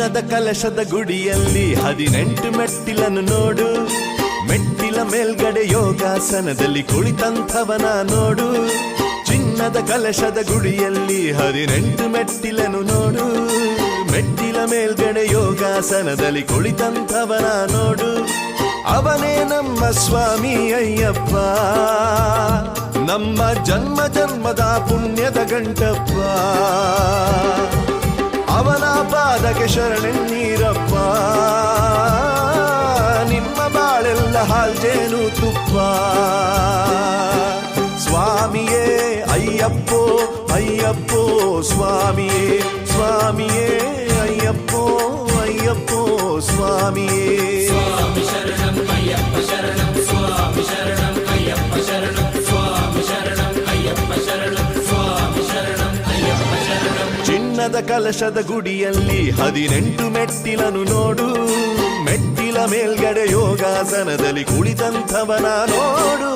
ಚಿನ್ನದ ಕಲಶದ ಗುಡಿಯಲ್ಲಿ 18 ಮೆಟ್ಟಿಲನ್ನು ನೋಡು. ಮೆಟ್ಟಿಲ ಮೇಲ್ಗಡೆ ಯೋಗಾಸನದಲ್ಲಿ ಕುಳಿತಂಥವನ ನೋಡು. ಚಿನ್ನದ ಕಲಶದ ಗುಡಿಯಲ್ಲಿ 18 ಮೆಟ್ಟಿಲನ್ನು ನೋಡು. ಮೆಟ್ಟಿಲ ಮೇಲ್ಗಡೆ ಯೋಗಾಸನದಲ್ಲಿ ಕುಳಿತಂಥವನ ನೋಡು. ಅವನೇ ನಮ್ಮ ಸ್ವಾಮಿ ಅಯ್ಯಪ್ಪ, ನಮ್ಮ ಜನ್ಮ ಜನ್ಮದ ಪುಣ್ಯದ ಗಂಟಪ್ಪ. ಅವನ ಪಾದಕ್ಕೆ ಶರಣೆನ್ನೀರಪ್ಪ, ನಿಮ್ಮ ಬಾಳೆಲ್ಲ ಹಾಲ್ಜೇನು ತುಪ್ಪ. ಸ್ವಾಮಿಯೇ ಅಯ್ಯಪ್ಪೋ ಅಯ್ಯಪ್ಪೋ ಸ್ವಾಮಿಯೇ, ಸ್ವಾಮಿಯೇ ಅಯ್ಯಪ್ಪೋ ಅಯ್ಯಪ್ಪೋ ಸ್ವಾಮಿಯೇ. ಸ್ವಾಮಿ ಶರಣಂ ಅಯ್ಯಪ್ಪ ಶರಣಂ, ಸ್ವಾಮಿ ಶರಣಂ ಅಯ್ಯಪ್ಪ ಶರಣಂ, ಸ್ವಾಮಿ ಶರಣಂ ಅಯ್ಯಪ್ಪ ಶರಣಂ, ಸ್ವಾಮಿ ಶರಣಂ ಅಯ್ಯಪ್ಪ ಶರಣಂ. ಚಿನ್ನದ ಕಲಶದ ಗುಡಿಯಲ್ಲಿ 18 ಮೆಟ್ಟಿಲನ್ನು ನೋಡು. ಮೆಟ್ಟಿಲ ಮೇಲ್ಗಡೆ ಯೋಗಾಸನದಲ್ಲಿ ಕುಳಿತಂಥವನ ನೋಡು.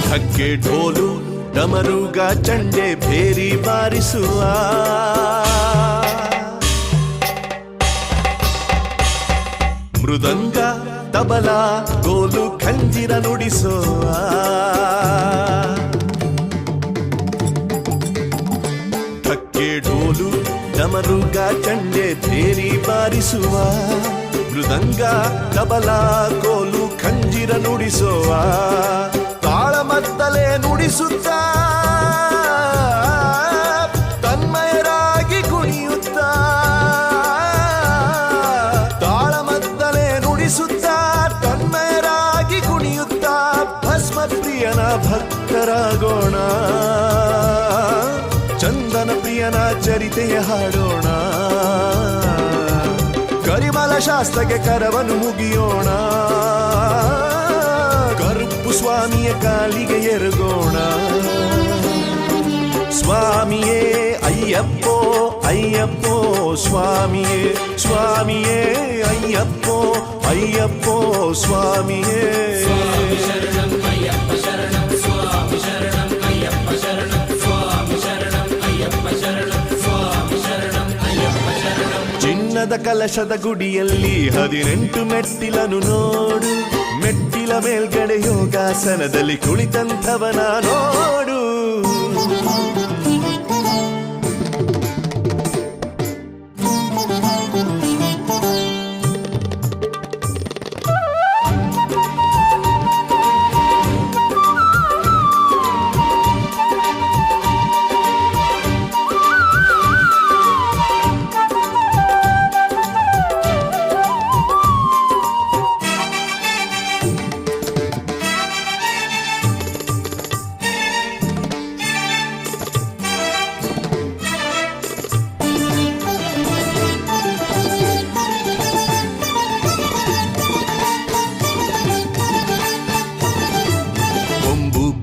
ಢಕ್ಕೆ ಢೋಲು ಡಮರುಗ ಚಂಡೆ ಭೇರಿ ಬಾರಿಸುವ. ಮೃದಂಗ ತಬಲ ಗೋಲು ಖಂಜಿರ ನುಡಿಸುವ. ಢಕ್ಕೆ ಢೋಲು ಡಮರುಗ ಚಂಡೆ ಭೇರಿ ಬಾರಿಸುವ. ಮೃದಂಗ ತಬಲ ಗೋಲು ಖಂಜಿರ ನುಡಿಸುವ. ತಾಳಮದ್ದಲೆ ನುಡಿಸುತ್ತ ತನ್ಮಯರಾಗಿ ಕುಣಿಯುತ್ತ. ತಾಳಮದ್ದಲೆ ನುಡಿಸುತ್ತ ತನ್ಮಯರಾಗಿ ಕುಣಿಯುತ್ತ ಭಸ್ಮ ಪ್ರಿಯನ ಭಕ್ತರಾಗೋಣ. ಚಂದನ ಪ್ರಿಯನ ಚರಿತೆಯ ಹಾಡೋಣ. ಕರಿಮಲ ಶಾಸ್ತ್ರಕ್ಕೆ ಕರವನ್ನು ಮುಗಿಯೋಣ. ಸ್ವಾಮಿಯ ಕಾಲಿಗೆ ಎರಗೋಣ. ಸ್ವಾಮಿಯೇ ಅಯ್ಯಪ್ಪೋ ಅಯ್ಯಪ್ಪೋ ಸ್ವಾಮಿಯೇ, ಸ್ವಾಮಿಯೇ ಅಯ್ಯಪ್ಪೋ ಅಯ್ಯಪ್ಪೋ ಸ್ವಾಮಿಯೇ. ಸ್ವಾಮಿ ಶರಣಂ ಅಯ್ಯಪ್ಪ ಶರಣಂ, ಸ್ವಾಮಿ ಶರಣಂ ಅಯ್ಯಪ್ಪ ಶರಣಂ, ಸ್ವಾಮಿ ಶರಣಂ ಅಯ್ಯಪ್ಪ ಶರಣಂ, ಸ್ವಾಮಿ ಶರಣಂ ಅಯ್ಯಪ್ಪ ಶರಣಂ. ಚಿನ್ನದ ಕಲಶದ ಗುಡಿಯಲ್ಲಿ 18 ಮೆಟ್ಟಿಲನ್ನು ನೋಡು. ಮೆಟ್ಟಿಲ ಮೇಲ್ಗಡೆ ಯೋಗಾಸನದಲ್ಲಿ ಕುಳಿತಂಥವನ ನೋಡು.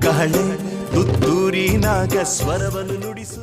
ಕಹಳೆ ತುತ್ತೂರಿ ನಾಗ ಸ್ವರವನ್ನು ನುಡಿಸು.